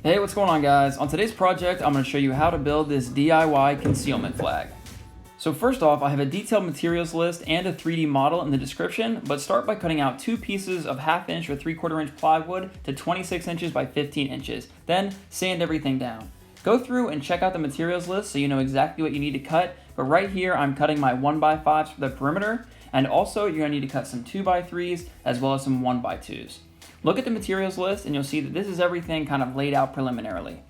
Hey, what's going on, guys? On today's project, I'm going to show you how to build this DIY concealment flag. So first off, I have a detailed materials list and a 3D model in the description, but start by cutting out two pieces of 1/2 inch or 3/4 inch plywood to 26 inches by 15 inches. Then sand everything down. Go through and check out the materials list so you know exactly what you need to cut, but right here I'm cutting my 1x5s for the perimeter, and also you're going to need to cut some 2x3s as well as some 1x2s. Look at the materials list and you'll see that this is everything kind of laid out preliminarily.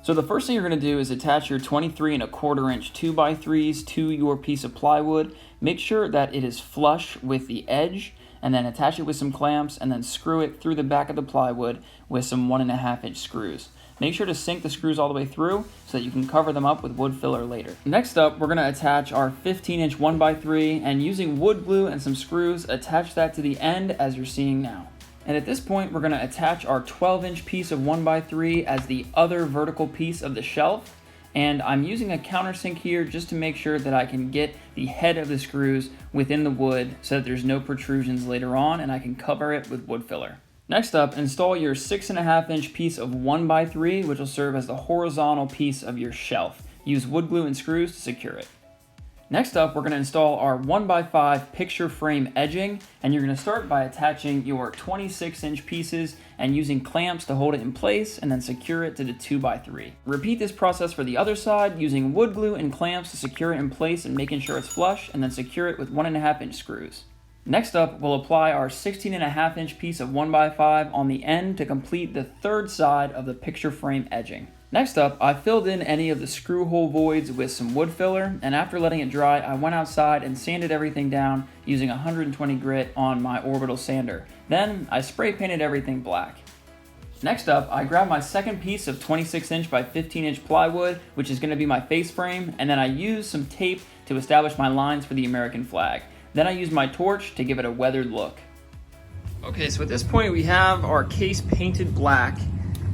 So the first thing you're going to do is attach your 23 1/4 inch 2x3s to your piece of plywood. Make sure that it is flush with the edge, and then attach it with some clamps and then screw it through the back of the plywood with some 1.5 inch screws. Make sure to sink the screws all the way through so that you can cover them up with wood filler later. Next up, we're going to attach our 15 inch 1x3, and using wood glue and some screws, attach that to the end as you're seeing now. And at this point, we're going to attach our 12 inch piece of 1x3 as the other vertical piece of the shelf. And I'm using a countersink here just to make sure that I can get the head of the screws within the wood so that there's no protrusions later on, and I can cover it with wood filler. Next up, install your 6.5 inch piece of 1x3, which will serve as the horizontal piece of your shelf. Use wood glue and screws to secure it. Next up, we're going to install our 1x5 picture frame edging, and you're going to start by attaching your 26 inch pieces and using clamps to hold it in place and then secure it to the 2x3. Repeat this process for the other side using wood glue and clamps to secure it in place and making sure it's flush, and then secure it with 1.5 inch screws. Next up, we'll apply our 16.5 inch piece of 1x5 on the end to complete the third side of the picture frame edging. Next up, I filled in any of the screw hole voids with some wood filler, and after letting it dry, I went outside and sanded everything down using 120 grit on my orbital sander. Then I spray painted everything black. Next up, I grabbed my second piece of 26 inch by 15 inch plywood, which is going to be my face frame, and then I used some tape to establish my lines for the American flag. Then I used my torch to give it a weathered look. Okay, so at this point we have our case painted black,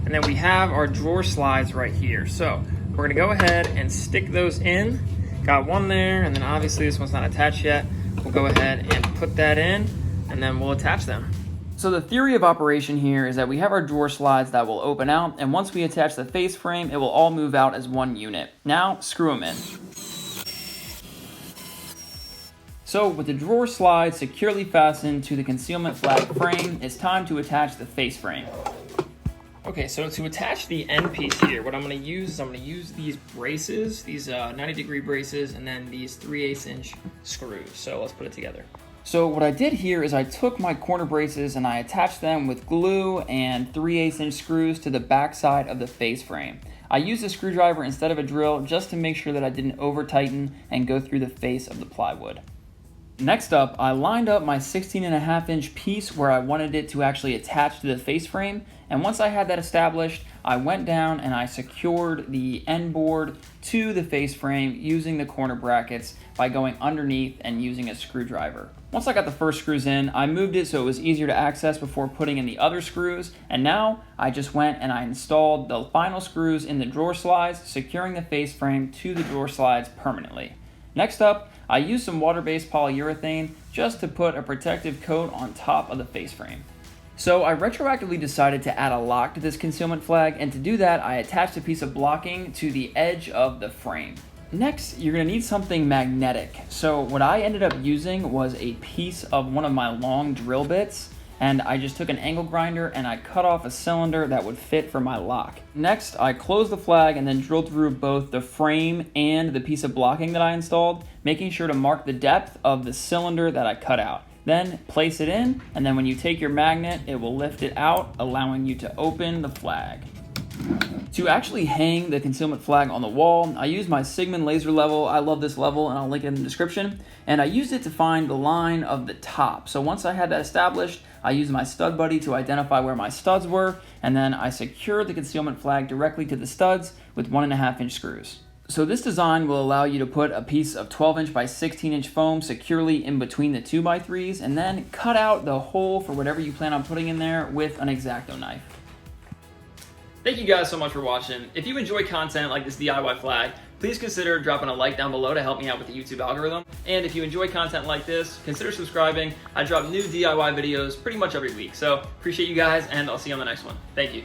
and then we have our drawer slides right here. So we're gonna go ahead and stick those in. Got one there, and then obviously this one's not attached yet. We'll go ahead and put that in, and then we'll attach them. So the theory of operation here is that we have our drawer slides that will open out, and once we attach the face frame, it will all move out as one unit. Now, screw them in. So with the drawer slide securely fastened to the concealment flag frame, it's time to attach the face frame. Okay, so to attach the end piece here, what I'm going to use is these braces, these 90-degree braces, and then these 3/8 inch screws. So let's put it together. So what I did here is I took my corner braces and I attached them with glue and 3/8 inch screws to the back side of the face frame. I used a screwdriver instead of a drill just to make sure that I didn't over tighten and go through the face of the plywood. Next up, I lined up my 16.5 inch piece where I wanted it to actually attach to the face frame, and once I had that established, I went down and I secured the end board to the face frame using the corner brackets by going underneath and using a screwdriver. Once I got the first screws in, I moved it so it was easier to access before putting in the other screws, and now I just went and I installed the final screws in the drawer slides, securing the face frame to the drawer slides permanently. Next up, I used some water-based polyurethane just to put a protective coat on top of the face frame. So I retroactively decided to add a lock to this concealment flag, and to do that, I attached a piece of blocking to the edge of the frame. Next, you're going to need something magnetic. So what I ended up using was a piece of one of my long drill bits, and I just took an angle grinder and I cut off a cylinder that would fit for my lock. Next, I closed the flag and then drilled through both the frame and the piece of blocking that I installed, making sure to mark the depth of the cylinder that I cut out. Then place it in, and then when you take your magnet, it will lift it out, allowing you to open the flag. To actually hang the concealment flag on the wall, I used my Sigmund laser level. I love this level, and I'll link it in the description. And I used it to find the line of the top. So once I had that established, I used my stud buddy to identify where my studs were, and then I secured the concealment flag directly to the studs with 1.5 inch screws. So this design will allow you to put a piece of 12 inch by 16 inch foam securely in between the 2x3s, and then cut out the hole for whatever you plan on putting in there with an X-Acto knife. Thank you guys so much for watching. If you enjoy content like this DIY flag, please consider dropping a like down below to help me out with the YouTube algorithm. And if you enjoy content like this, consider subscribing. I drop new DIY videos pretty much every week. So appreciate you guys, and I'll see you on the next one. Thank you.